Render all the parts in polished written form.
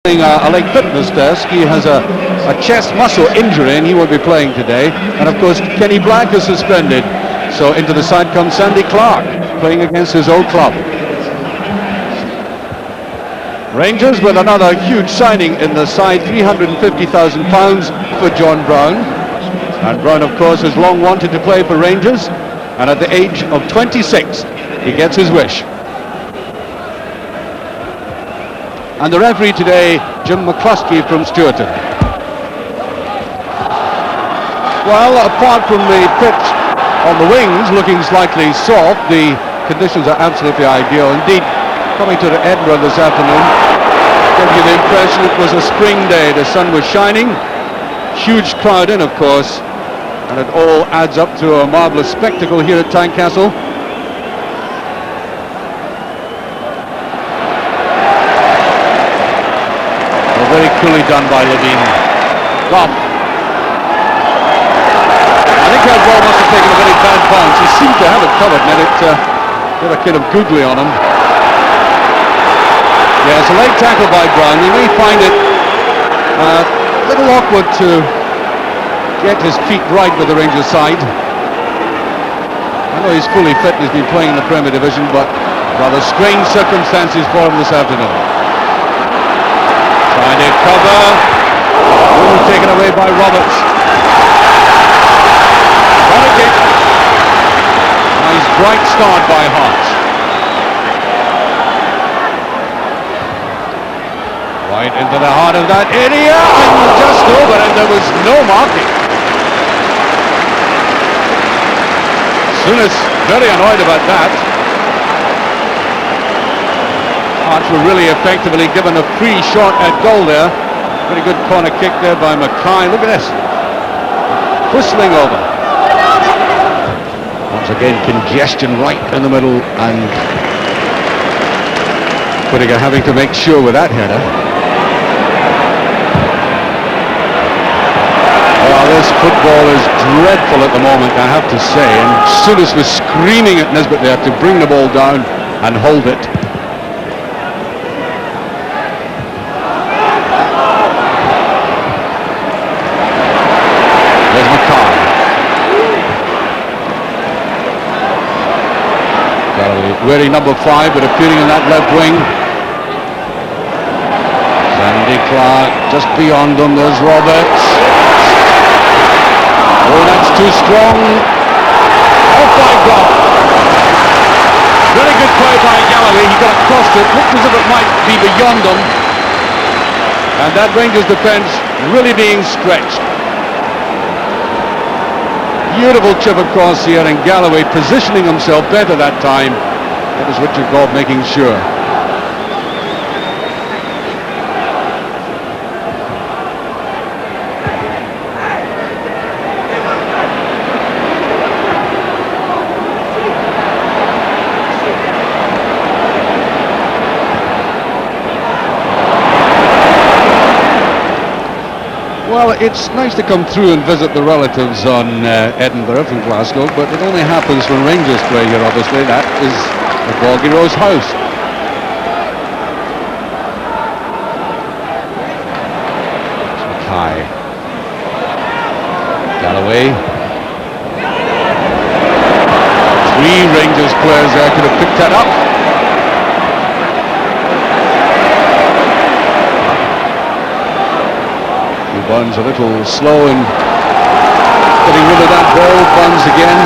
A leg fitness test. He has a chest muscle injury and he won't be playing today. And of course Kenny Black is suspended. So into the side comes Sandy Clark, playing against his old club. Rangers with another huge signing in the side, £350,000 for John Brown. And Brown of course has long wanted to play for Rangers, and at the age of 26 he gets his wish. And the referee today, Jim McCluskey from Stewarton. Well, apart from the pitch on the wings looking slightly soft, the conditions are absolutely ideal. Indeed, coming to Edinburgh this afternoon, gave you the impression it was a spring day. The sun was shining, huge crowd in, of course, and it all adds up to a marvellous spectacle here at Tynecastle. Very coolly done by Levine. Goff. I think that ball must have taken a very bad bounce. He seemed to have it covered, and it did a kind of googly on him. Yeah, it's a late tackle by Brown. He may find it a little awkward to get his feet right with the Rangers side. I know he's fully fit and he's been playing in the Premier Division, but rather strange circumstances for him this afternoon. Trying to cover. Ooh, taken away by Roberts. Got a kick. Nice bright start by Hart. Right into the heart of that area and just over, and there was no marking. Souness very annoyed about that. Hearts were really effectively given a free shot at goal there. Very good corner kick there by Mackay. Look at this. Whistling over. Once again, congestion right in the middle, and Whittaker having to make sure with that header. Well, this football is dreadful at the moment, I have to say. And Souness was screaming at Nisbet there to bring the ball down and hold it. Wearing number 5, but appearing in that left wing. Sandy Clark just beyond them. There's Roberts. Oh, that's too strong. Off by Goff. Very good play by Galloway. He got across it. Looked as if it might be beyond them. And that Rangers defence really being stretched. Beautiful chip across here, and Galloway positioning himself better that time. That was Richard Goff making sure. Well, it's nice to come through and visit the relatives on Edinburgh from Glasgow, but it only happens when Rangers play here, obviously. That is the Boggy Rose house. Mackay. Galloway. 3 Rangers players there could have picked that up. Burns a little slow in getting rid of that ball. Burns again.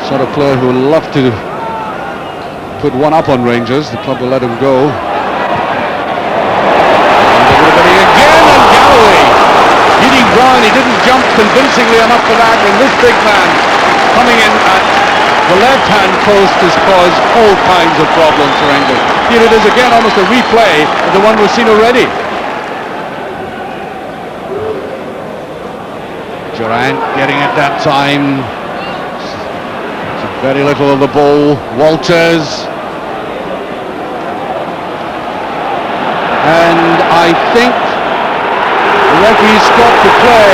Sort of player who will love to put one up on Rangers. The club will let him go. And everybody again, and Galloway beating Brown. He didn't jump convincingly enough for that, and this big man coming in at the left-hand post has caused all kinds of problems for Rangers. Here it is again, almost a replay of the one we've seen already. Durant getting it that time. Very little of the ball. Walters. And I think the referee stopped the play.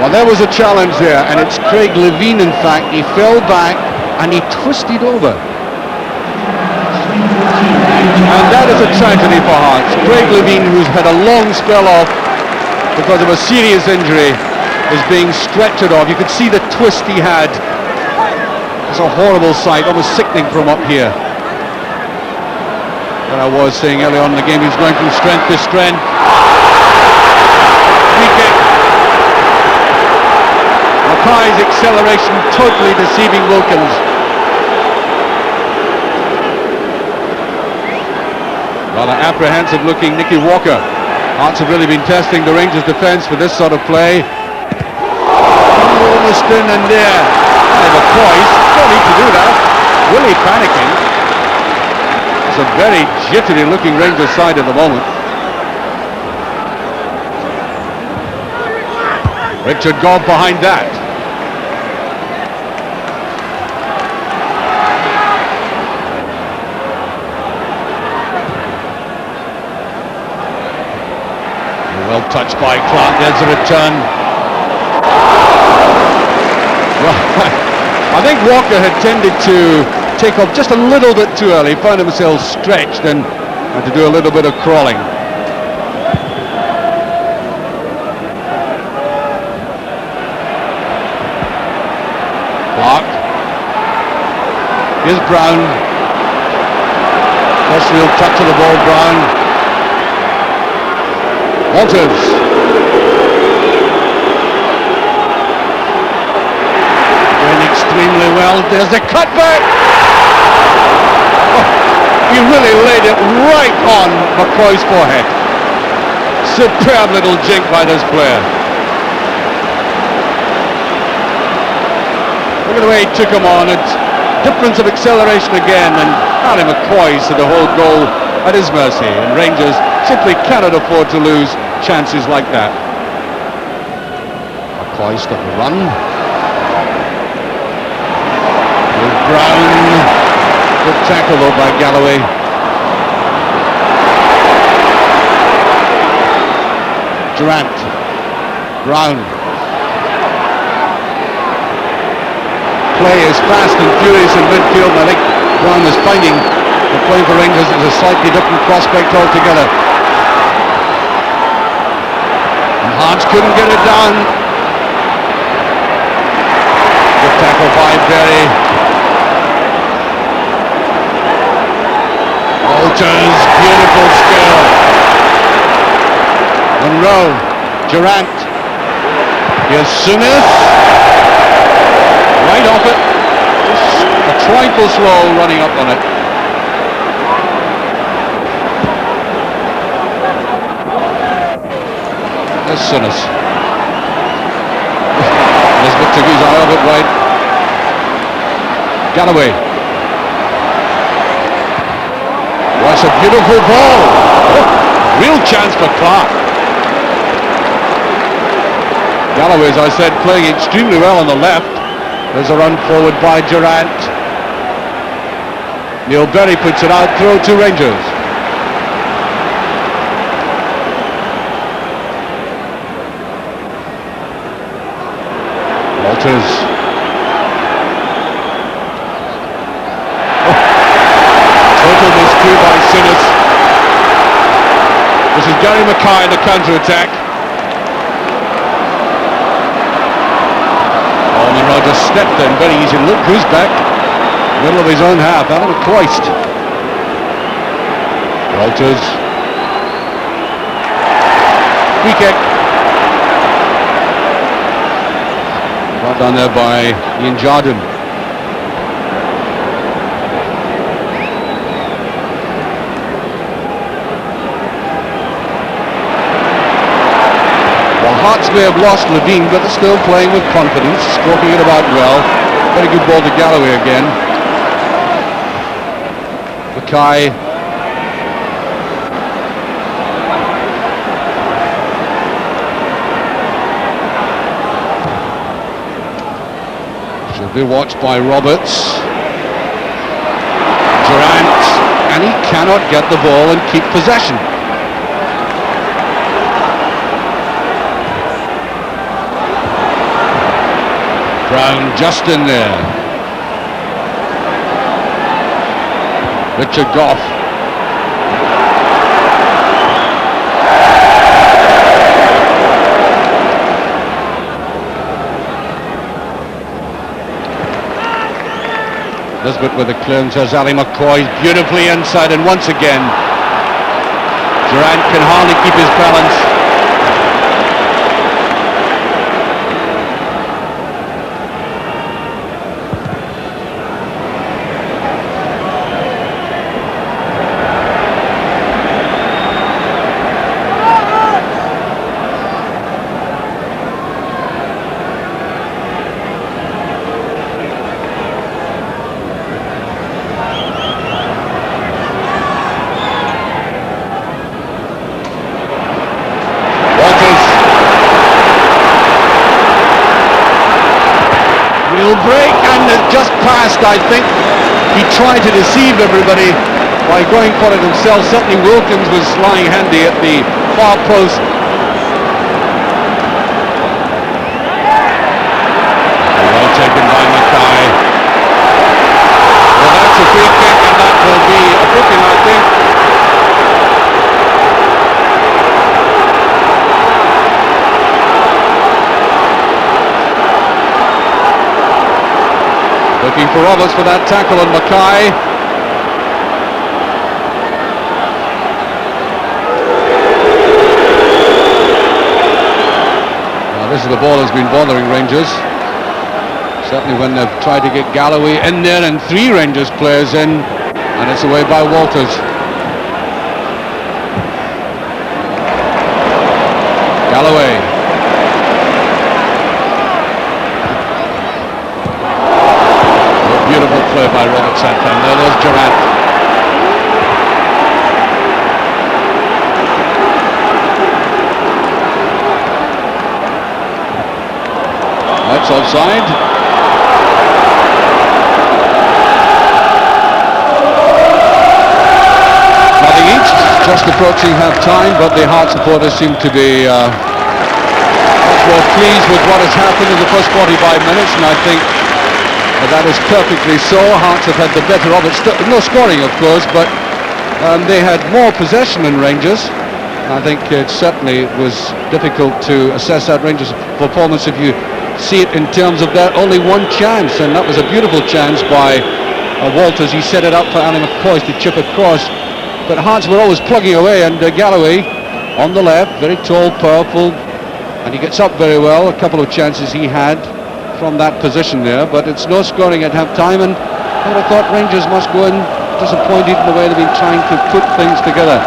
Well, there was a challenge there, and it's Craig Levine, in fact. He fell back, and he twisted over. And that is a tragedy for Hearts. Craig Levein, who's had a long spell off because of a serious injury, is being stretchered off. You could see the twist he had. It's a horrible sight, almost sickening from up here. But I was saying earlier on in the game, he's going from strength to strength. Free kick. Mackay's acceleration totally deceiving Wilkins. Rather apprehensive looking Nicky Walker. Hearts have really been testing the Rangers defence for this sort of play. Almost in and there. The poise. Don't need to do that. Really panicking. It's a very jittery looking Rangers side at the moment. Richard Gobb behind that. Well touched by Clark. There's a return. Well, I think Walker had tended to take off just a little bit too early, found himself stretched and had to do a little bit of crawling. Clark. Here's Brown. First real touch of the ball, Brown. Walters. Extremely well. There's the cutback. Oh, he really laid it right on McCoy's forehead. Superb little jink by this player. Look at the way he took him on. It's difference of acceleration again, and Harry McCoy said the whole goal at his mercy, and Rangers simply cannot afford to lose chances like that. McCoy stopped the run. Brown, good tackle though by Galloway. Durant, Brown. Play is fast and furious in midfield, and I think Brown is finding the play for Rangers is a slightly different prospect altogether. And Hearts couldn't get it down. Good tackle by Berry. Walters, beautiful skill. Monroe, Durant. Here's Souness. Right off it. Just a trifle slow running up on it. There's Souness. Elizabeth took his eye off it right. Galloway. That's a beautiful ball. Oh, real chance for Clark. Galloway, as I said, playing extremely well on the left. There's a run forward by Durant. Neil Berry puts it out, throw to Rangers. Walters. By Souness. This is Gary Mackay in the counter-attack. Oh, Monroe just stepped in very easy. Look who's back. Middle of his own half. Adam McCoist. Walters. Free kick. Brought down there by Ian Jardine. Hearts may have lost Levein, but they're still playing with confidence, stroking it about well. Very good ball to Galloway again. Mackay. Should be watched by Roberts. Durant, and he cannot get the ball and keep possession. Brown just in there. Richard Gough. Nisbet with the clearance as Ali McCoy beautifully inside, and once again Durrant can hardly keep his balance. Break, and just passed. I think he tried to deceive everybody by going for it himself. Certainly Wilkins was lying handy at the far post. Well taken by Mackay. Well, that's a free kick, and that will be a booking, I think. Looking for Roberts for that tackle on Mackay. Now this is the ball that's been bothering Rangers. Certainly when they've tried to get Galloway in there and 3 Rangers players in, and it's away by Walters. Galloway. Beautiful play by Robert Santander. There's Durrant. That's offside. Nothing each, just approaching half-time, but the Hearts supporters seem to be much more pleased with what has happened in the first 45 minutes, and I think that is perfectly so. Hearts have had the better of it. No scoring, of course, but they had more possession than Rangers. I think it certainly was difficult to assess that Rangers performance if you see it in terms of their only one chance, and that was a beautiful chance by Walters. He set it up for Ali McCoy to chip across, but Hearts were always plugging away, and Galloway on the left, very tall, powerful, and he gets up very well. A couple of chances he had from that position there, but it's no scoring at half-time, and I would have thought Rangers must go in disappointed in the way they've been trying to put things together.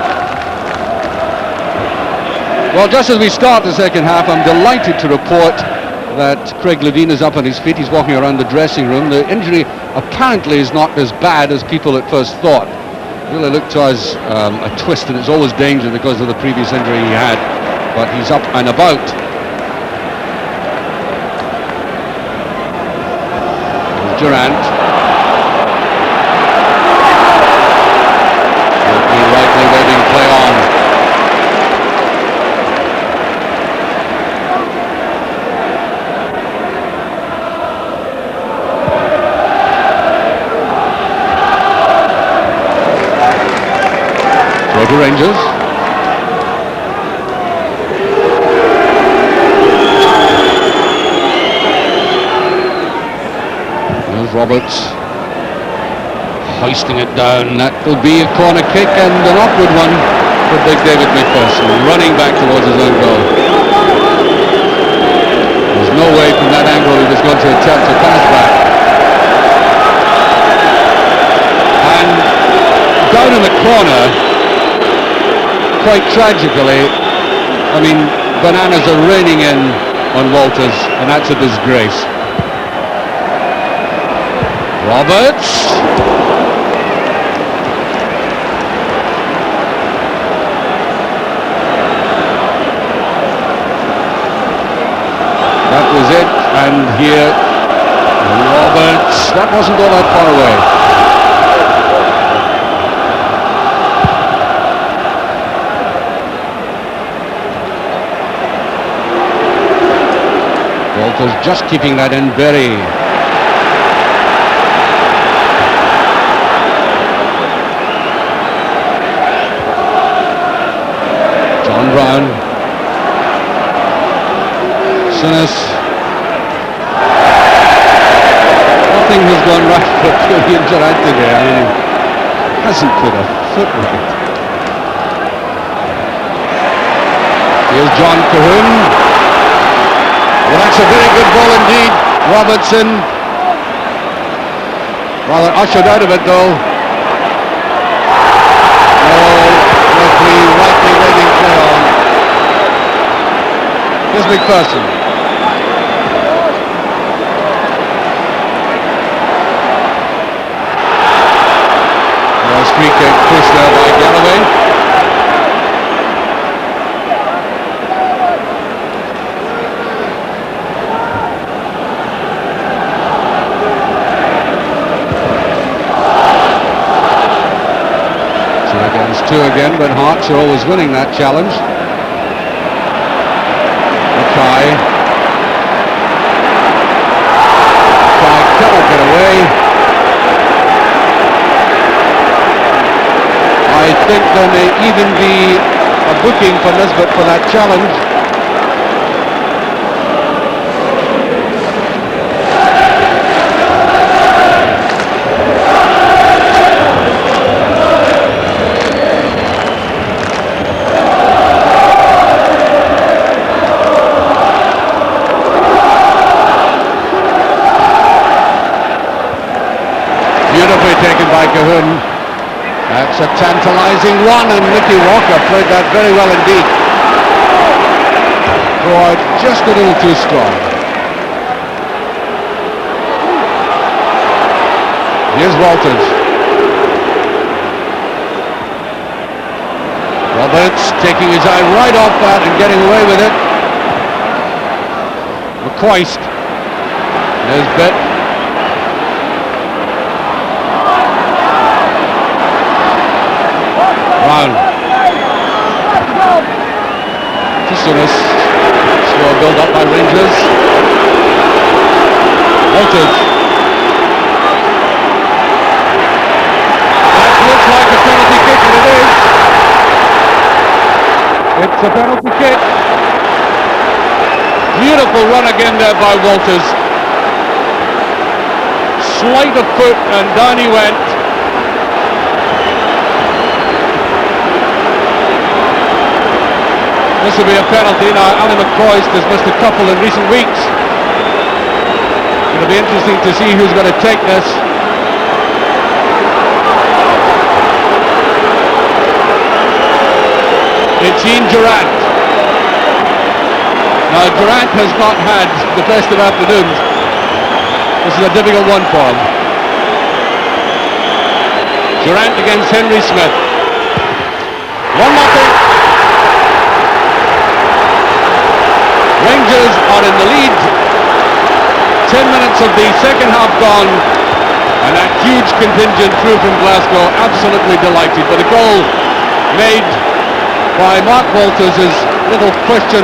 Well, just as we start the second half, I'm delighted to report that Craig Levein is up on his feet. He's walking around the dressing room. The injury apparently is not as bad as people at first thought. It really looked as a twist, and it's always danger because of the previous injury he had, but he's up and about. Durrant. Rightly letting play on. Throw to Rangers. Roberts hoisting it down. That will be a corner kick, and an awkward one for Big David McPherson, running back towards his own goal. There's no way from that angle he was going to attempt a pass back. And down in the corner, quite tragically, I mean, bananas are raining in on Walters, and that's a disgrace. Roberts. That was it, and here Roberts. That wasn't all that far away. Walters just keeping that in. Berry. Nothing has gone right for Julian Durant today. I mean, he hasn't put a foot right. Here's John Cahoon. Well, that's a very good ball indeed. Robertson. Rather ushered out of it though. No, referee rightly letting play on. Here's McPherson. Nice free kick pushed there by Galloway. Two again, but Hearts are always winning that challenge. Mackay cannot get away. I think there may even be a booking for Nisbet for that challenge. Beautifully taken by Cahoon. That's a tantalising one, and Nicky Walker played that very well indeed. Oh, just a little too strong. Here's Walters. Roberts taking his eye right off that and getting away with it. McCoist. There's Bett. Brown. Tisunis. Slow build up by Rangers. Walters. That looks like a penalty kick, and it is. It's a penalty kick. Beautiful run again there by Walters. Sleight of foot, and down he went. This will be a penalty. Now, Ali McCoist has missed a couple in recent weeks. It'll be interesting to see who's going to take this. It's Ian Durant. Now, Durant has not had the best of afternoons. This is a difficult one for him. Durant against Henry Smith. 1-0. Rangers are in the lead. 10 minutes of the second half gone, and that huge contingent through from Glasgow. Absolutely delighted. But the goal made by Mark Walters is little question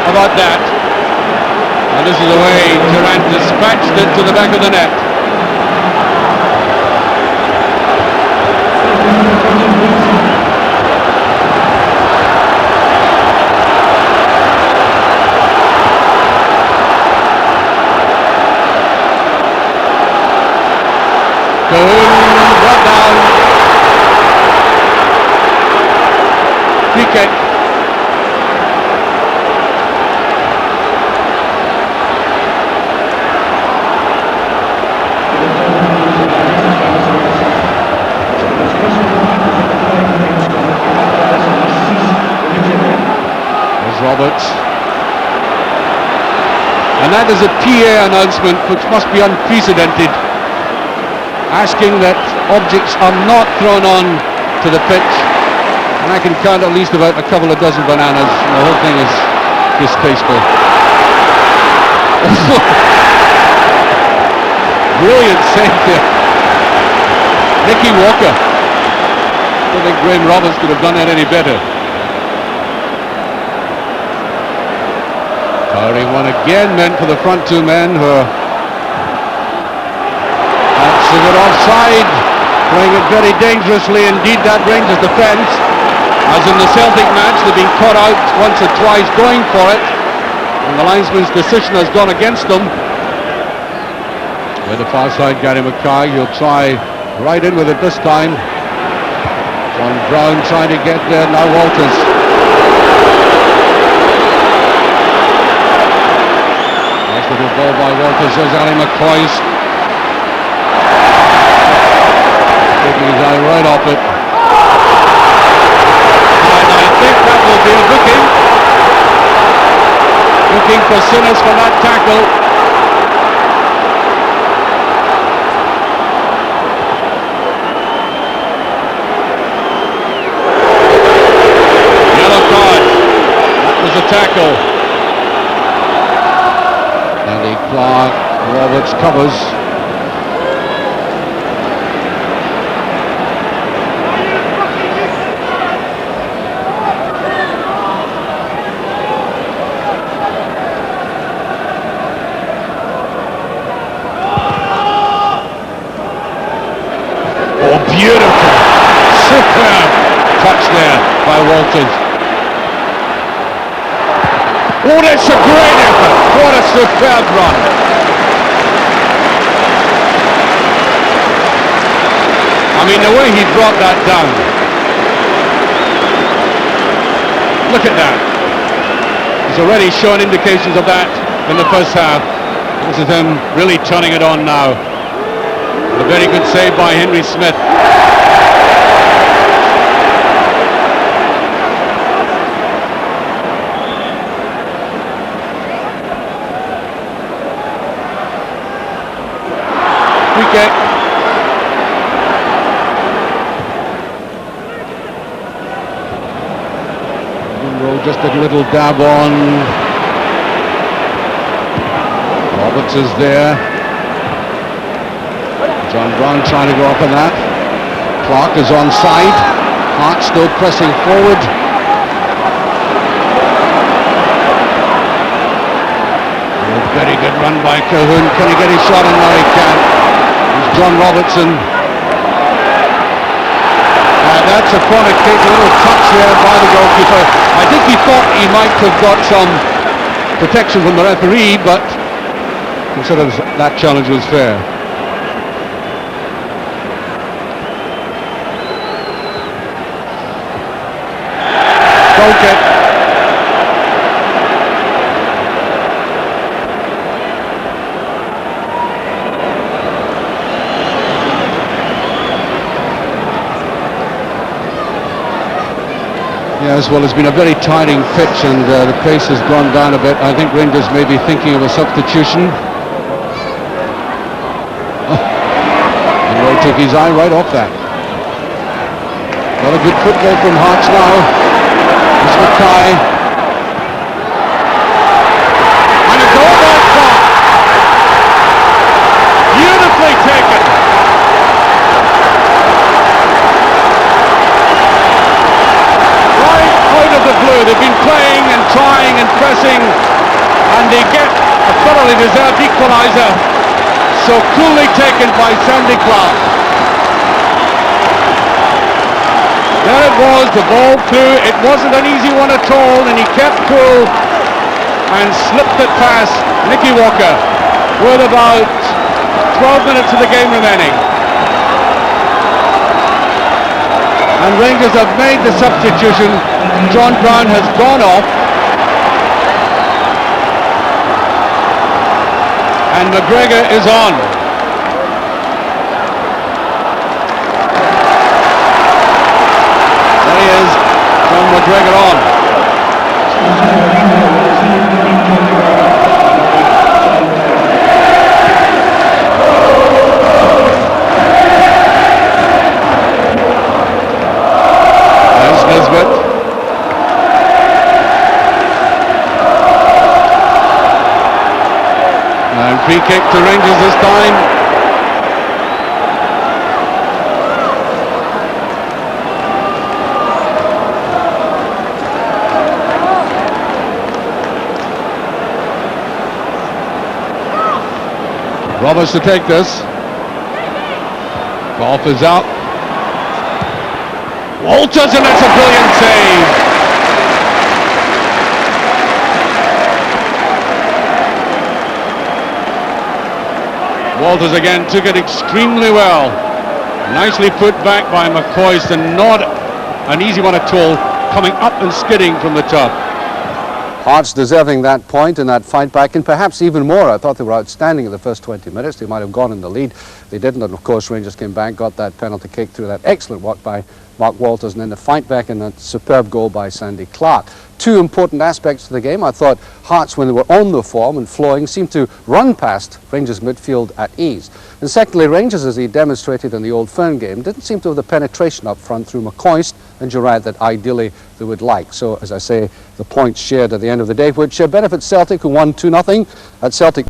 about that. And this is the way Durant dispatched it to the back of the net. Cahoon brought down. Free kick. There's Roberts. And that is a PA announcement which must be unprecedented, asking that objects are not thrown on to the pitch. And I can count at least about a couple of dozen bananas, and the whole thing is distasteful. Brilliant save there. Nicky Walker. I don't think Graham Roberts could have done that any better. Powering one again, meant for the front two men who are it offside, playing it very dangerously indeed, that Rangers defence. As in the Celtic match, they've been caught out once or twice going for it, and the linesman's decision has gone against them. With the far side, Gary Mackay, he'll try right in with it this time. John Brown trying to get there, now Walters. Nice little ball by Walters, there's Ali McCoy's. Taking his eye right off it. And I think that will be a booking. Booking for Sinners for that tackle. A tackle. Andy Clark, Roberts covers. Oh, beautiful. Superb touch there by Walters. Oh, that's a great effort. What a superb run. I mean, the way he brought that down. Look at that. He's already shown indications of that in the first half. This is him really turning it on now. A very good save by Henry Smith. Kick. Just a little dab on. Roberts is there. John Brown trying to go up on that. Clark is onside. Hart still pressing forward. A very good run by Colquhoun. Can he get his shot in? No, he can. John Robertson. That's a corner kick, a little touch there by the goalkeeper. I think he thought he might have got some protection from the referee, but considered that challenge was fair. Goal kick. Yes, well, it's been a very tiring pitch and the pace has gone down a bit. I think Rangers may be thinking of a substitution. And Roy took his eye right off that. A lot of good football from Hearts now. It's Mackay. And a goal by Clark. Beautifully taken. The blue. They've been playing and trying and pressing, and they get a thoroughly deserved equaliser. So coolly taken by Sandy Clark. There it was, the ball flew. It wasn't an easy one at all, and he kept cool and slipped it past Nicky Walker with about 12 minutes of the game remaining. And Rangers have made the substitution. John Brown has gone off. And McGregor is on. There he is, John McGregor on. Free kick to Rangers this time. Roberts to take this. Golf is out. Walters, and that's a brilliant save. Walters again took it extremely well. Nicely put back by McCoist, and not an easy one at all, coming up and skidding from the top. Hearts deserving that point in that fight back, and perhaps even more. I thought they were outstanding in the first 20 minutes. They might have gone in the lead. They didn't, and of course Rangers came back, got that penalty kick through that excellent work by Mark Walters, and then the fight back and a superb goal by Sandy Clark. Two important aspects to the game. I thought Hearts, when they were on the form and flowing, seemed to run past Rangers midfield at ease. And secondly, Rangers, as he demonstrated in the Old Firm game, didn't seem to have the penetration up front through McCoist and Gerrard that ideally they would like. So, as I say, the points shared at the end of the day, which benefits Celtic, who won 2-0 at Celtic.